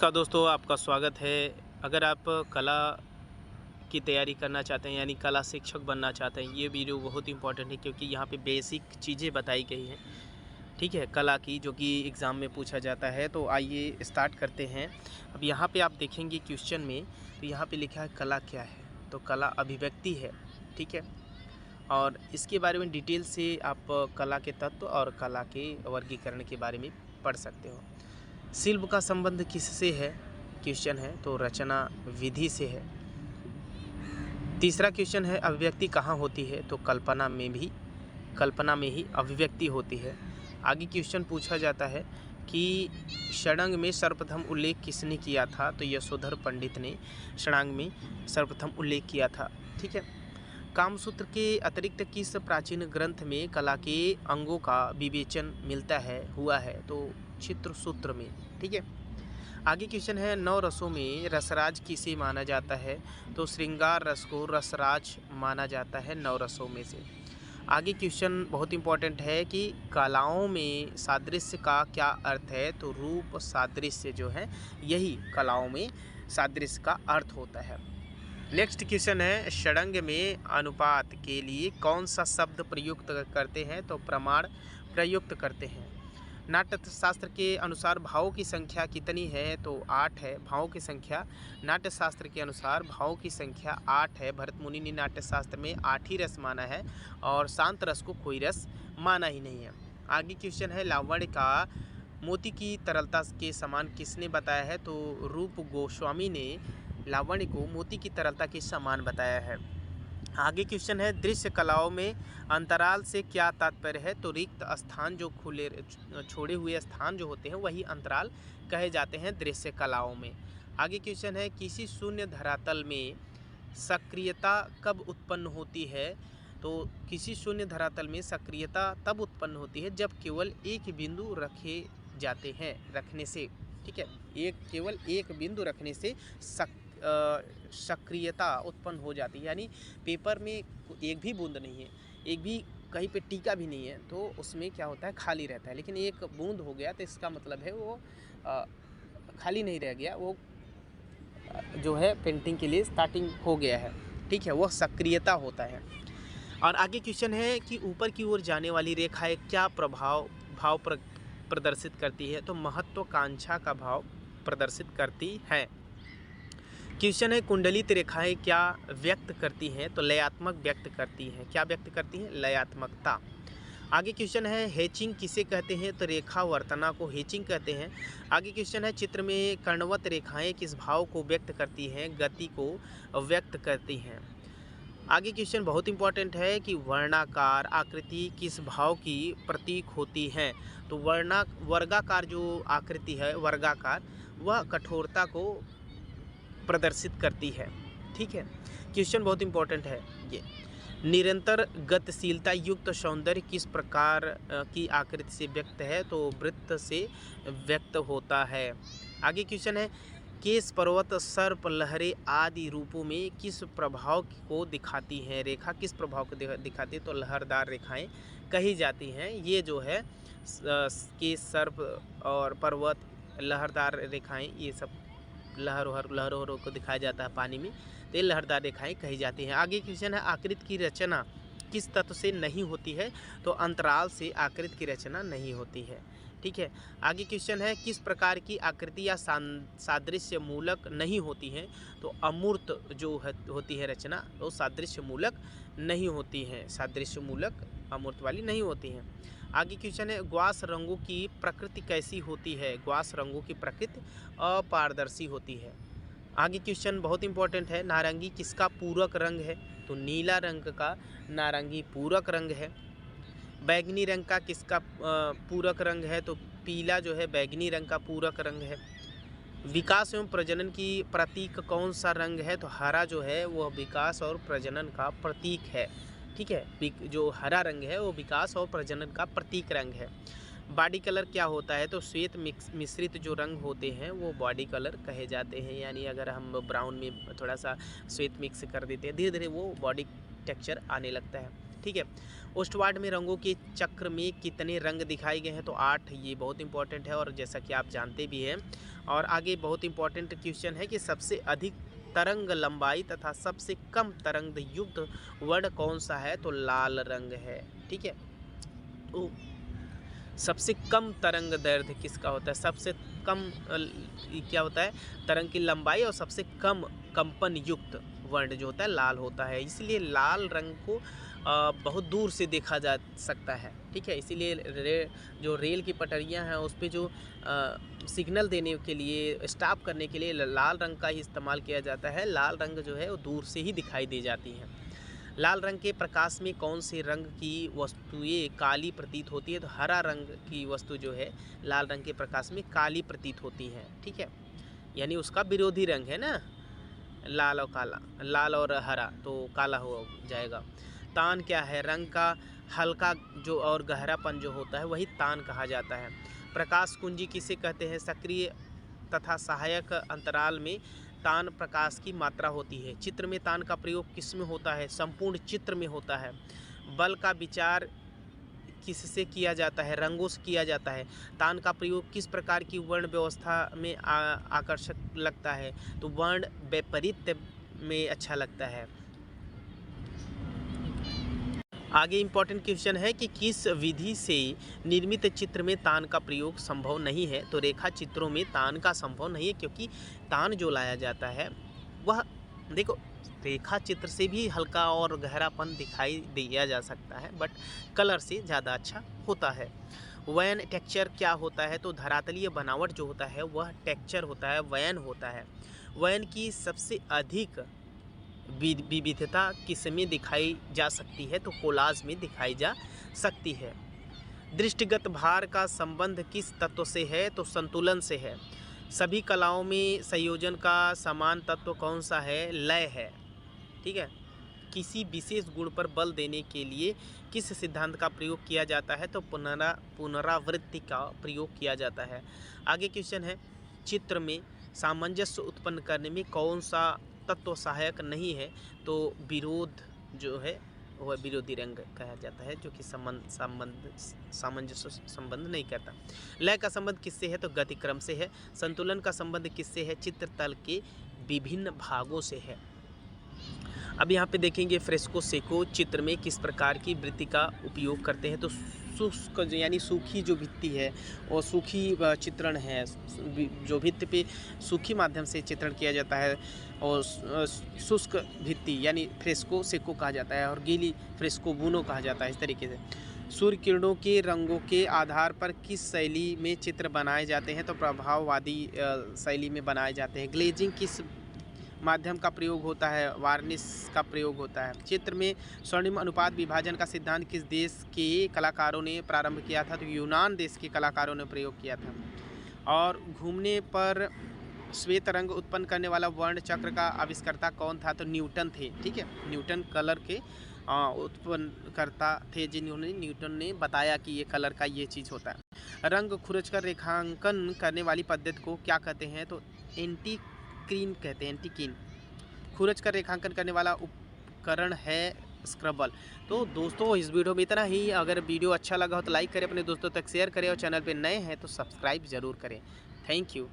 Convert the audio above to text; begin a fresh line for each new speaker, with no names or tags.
नमस्कार दोस्तों, आपका स्वागत है। अगर आप कला की तैयारी करना चाहते हैं यानी कला शिक्षक बनना चाहते हैं, ये वीडियो बहुत इंपॉर्टेंट है क्योंकि यहाँ पे बेसिक चीज़ें बताई गई हैं, ठीक है, कला की, जो कि एग्ज़ाम में पूछा जाता है। तो आइए स्टार्ट करते हैं। अब यहाँ पे आप देखेंगे क्वेश्चन में, तो यहाँ पे लिखा है कला क्या है। तो कला अभिव्यक्ति है, ठीक है। और इसके बारे में डिटेल से आप कला के तत्व और कला के वर्गीकरण के बारे में पढ़ सकते हो। शिल्प का संबंध किससे है, क्वेश्चन है, तो रचना विधि से है। तीसरा क्वेश्चन है अभिव्यक्ति कहाँ होती है, तो कल्पना में ही अभिव्यक्ति होती है। आगे क्वेश्चन पूछा जाता है कि षडंग में सर्वप्रथम उल्लेख किसने किया था, तो यशोधर पंडित ने षडांग में सर्वप्रथम उल्लेख किया था, ठीक है। कामसूत्र के अतिरिक्त किस प्राचीन ग्रंथ में कला के अंगों का विवेचन मिलता है हुआ है, तो चित्रसूत्र में, ठीक है। आगे क्वेश्चन है नौ रसों में रसराज किसे माना जाता है, तो श्रृंगार रस को रसराज माना जाता है नौ रसों में से। आगे क्वेश्चन बहुत इंपॉर्टेंट है कि कलाओं में सादृश्य का क्या अर्थ है, तो रूप सादृश्य जो है यही कलाओं में सादृश्य का अर्थ होता है। नेक्स्ट क्वेश्चन है षडंग में अनुपात के लिए कौन सा शब्द प्रयुक्त करते हैं, तो प्रमाण प्रयुक्त करते हैं। नाट्य शास्त्र के अनुसार भावों की संख्या कितनी है, तो 8 है। भावों की संख्या नाट्य शास्त्र के अनुसार भावों की संख्या 8 है। भरत मुनि ने नाट्य शास्त्र में 8 ही रस माना है और शांत रस को कोई रस माना ही नहीं है। आगे क्वेश्चन है लावण्य का मोती की तरलता के समान किसने बताया है, तो रूप गोस्वामी ने लावण्य को मोती की तरलता के समान बताया है। आगे क्वेश्चन है दृश्य कलाओं में अंतराल से क्या तात्पर्य है, तो रिक्त स्थान जो खुले छोड़े हुए स्थान जो होते हैं वही अंतराल कहे जाते हैं दृश्य कलाओं में। आगे क्वेश्चन है किसी शून्य धरातल में सक्रियता कब उत्पन्न होती है, तो किसी शून्य धरातल में सक्रियता तब उत्पन्न होती है जब केवल एक बिंदु रखे जाते हैं रखने से, ठीक है। केवल एक बिंदु रखने से सक्रियता उत्पन्न हो जाती है, यानी पेपर में एक भी बूंद नहीं है, एक भी कहीं पे टीका भी नहीं है, तो उसमें क्या होता है खाली रहता है। लेकिन एक बूंद हो गया तो इसका मतलब है वो खाली नहीं रह गया, वो जो है पेंटिंग के लिए स्टार्टिंग हो गया है, ठीक है, वो सक्रियता होता है। और आगे क्वेश्चन है कि ऊपर की ओर जाने वाली रेखाएं क्या भाव प्रदर्शित करती है, तो महत्वाकांक्षा का भाव प्रदर्शित करती है। क्वेश्चन है कुंडलित रेखाएं क्या व्यक्त करती हैं, तो लयात्मक व्यक्त करती हैं। क्या व्यक्त करती हैं, लयात्मकता। आगे क्वेश्चन है हेचिंग किसे कहते हैं, तो रेखा वर्तना को हेचिंग कहते हैं। आगे क्वेश्चन है चित्र में कर्णवत रेखाएं किस भाव को व्यक्त करती हैं, गति को व्यक्त करती हैं। आगे क्वेश्चन बहुत इंपॉर्टेंट है कि वर्णाकार आकृति किस भाव की प्रतीक होती है, तो वर्गाकार जो आकृति है वर्गाकार, वह कठोरता को प्रदर्शित करती है, ठीक है। क्वेश्चन बहुत इंपॉर्टेंट है ये। निरंतर गतिशीलता युक्त सौंदर्य किस प्रकार की आकृति से व्यक्त है, तो वृत्त से व्यक्त होता है। आगे क्वेश्चन है केस पर्वत सर्प लहरें आदि रूपों में किस प्रभाव को दिखाती हैं, रेखा किस प्रभाव को दिखाती है, तो लहरदार रेखाएं कही जाती हैं। ये जो है केस सर्प और पर्वत लहरदार रेखाएं, ये सब लहरों को दिखाया जाता है पानी में, तो ये लहरदार रेखाएं कही जाती हैं। आगे क्वेश्चन है आकृति की रचना किस तत्व से नहीं होती है, तो अंतराल से आकृति की रचना नहीं होती है, ठीक है। आगे क्वेश्चन है किस प्रकार की आकृति या सादृश्य मूलक नहीं होती है, तो अमूर्त जो होती है रचना वो सादृश्य मूलक नहीं होती है, सादृश्य मूलक अमूर्त वाली नहीं होती हैं। आगे क्वेश्चन है ग्वास रंगों की प्रकृति कैसी होती है, ग्वास रंगों की प्रकृति अपारदर्शी होती है। आगे क्वेश्चन बहुत इंपॉर्टेंट है नारंगी किसका पूरक रंग है, तो नीला रंग का नारंगी पूरक रंग है। बैगनी रंग का किसका पूरक रंग है, तो पीला जो है बैगनी रंग का पूरक रंग है। विकास एवं प्रजनन की प्रतीक कौन सा रंग है, तो हरा जो है वह विकास और प्रजनन का प्रतीक है, ठीक है। जो हरा रंग है वो विकास और प्रजनन का प्रतीक रंग है। बॉडी कलर क्या होता है, तो श्वेत मिश्रित जो रंग होते हैं वो बॉडी कलर कहे जाते हैं, यानी अगर हम ब्राउन में थोड़ा सा श्वेत मिक्स कर देते हैं धीरे धीरे वो बॉडी टेक्सचर आने लगता है। ठीक है। ओस्टवार्ड में रंगों के चक्र में कितने रंग दिखाए गए हैं? तो 8, ये बहुत इंपॉर्टेंट है और जैसा कि आप जानते भी हैं। और आगे बहुत इंपॉर्टेंट क्वेश्चन है कि सबसे अधिक तरंग लंबाई तथा सबसे कम तरंग युक्त वर्ण कौन सा है? तो लाल रंग है, ठीक है। तो सबसे कम तरंग दैर्ध्य किसका होता है? सबसे कम क्या होता है? तरंग की लंबाई और सबसे कम कंपन युक्त वर्ण जो होता है लाल होता है। इसलिए लाल रंग को बहुत दूर से देखा जा सकता है, ठीक है। इसीलिए जो रेल की पटरियां हैं उस पर जो सिग्नल देने के लिए, स्टॉप करने के लिए लाल रंग का ही इस्तेमाल किया जाता है। लाल रंग जो है वो दूर से ही दिखाई दे जाती हैं। लाल रंग के प्रकाश में कौन से रंग की वस्तुएं काली प्रतीत होती है? तो हरा रंग की वस्तु जो है लाल रंग के प्रकाश में काली प्रतीत होती है, ठीक है। यानी उसका विरोधी रंग है ना, लाल और काला, लाल और हरा, तो काला हो जाएगा। तान क्या है? रंग का हल्का जो और गहरापन जो होता है वही तान कहा जाता है। प्रकाश कुंजी किसे कहते हैं? सक्रिय तथा सहायक अंतराल में तान प्रकाश की मात्रा होती है। चित्र में तान का प्रयोग किस में होता है? संपूर्ण चित्र में होता है। बल का विचार किससे किया जाता है? रंगों से किया जाता है। तान का प्रयोग किस प्रकार की वर्ण व्यवस्था में आकर्षक लगता है? तो वर्ण वैपरीत्य में अच्छा लगता है। आगे इम्पॉर्टेंट क्वेश्चन है कि किस विधि से निर्मित चित्र में तान का प्रयोग संभव नहीं है? तो रेखा चित्रों में तान का संभव नहीं है, क्योंकि तान जो लाया जाता है वह, देखो, रेखा चित्र से भी हल्का और गहरापन दिखाई दिया जा सकता है, बट कलर से ज़्यादा अच्छा होता है। वयन टेक्सचर क्या होता है? तो धरातलीय बनावट जो होता है वह टेक्सचर होता है, वयन होता है। वयन की सबसे अधिक विविधता किसमें दिखाई जा सकती है? तो कोलाज में दिखाई जा सकती है। दृष्टिगत भार का संबंध किस तत्व से है? तो संतुलन से है। सभी कलाओं में संयोजन का समान तत्व कौन सा है? लय है, ठीक है। किसी विशेष गुण पर बल देने के लिए किस सिद्धांत का प्रयोग किया जाता है? तो पुनरावृत्ति का प्रयोग किया जाता है। आगे क्वेश्चन है, चित्र में सामंजस्य उत्पन्न करने में कौन सा तत्व सहायक नहीं है? तो विरोध जो है वह विरोधी रंग कहा जाता है, जो कि सामंजस्य संबंध नहीं करता। लय का संबंध किससे है? तो गतिक्रम से है। संतुलन का संबंध किससे है? चित्रतल के विभिन्न भागों से है। अब यहाँ पे देखेंगे फ्रेस्को सेको चित्र में किस प्रकार की वृत्ति का उपयोग करते हैं? तो शुष्क यानी सूखी जो भित्ति है और सूखी चित्रण है, जो भित्ति पे सूखी माध्यम से चित्रण किया जाता है, और शुष्क भित्ति यानी फ्रेस्को सेको कहा जाता है, और गीली फ्रेस्को बुनो कहा जाता है। इस तरीके से सूर्य किरणों के रंगों के आधार पर किस शैली में चित्र बनाए जाते हैं? तो प्रभाववादी शैली में बनाए जाते हैं। ग्लेजिंग किस माध्यम का प्रयोग होता है? वार्निश का प्रयोग होता है। चित्र में स्वर्णिम अनुपात विभाजन का सिद्धांत किस देश के कलाकारों ने प्रारंभ किया था? तो यूनान देश के कलाकारों ने प्रयोग किया था। और घूमने पर श्वेत रंग उत्पन्न करने वाला वर्ण चक्र का आविष्कर्ता कौन था? तो न्यूटन थे, ठीक है। न्यूटन कलर के उत्पन्न करता थे, जिन्होंने न्यूटन ने बताया कि ये कलर का ये चीज़ होता है। रंग खुरचकर रेखांकन करने वाली पद्धति को क्या कहते हैं? तो एंटीक्रीन कहते हैं, एंटीकीन। खुरच कर रेखांकन करने वाला उपकरण है स्क्रबल। तो दोस्तों इस वीडियो में इतना ही। अगर वीडियो अच्छा लगा हो तो लाइक करें, अपने दोस्तों तक शेयर करें, और चैनल पे नए हैं तो सब्सक्राइब ज़रूर करें। Thank you.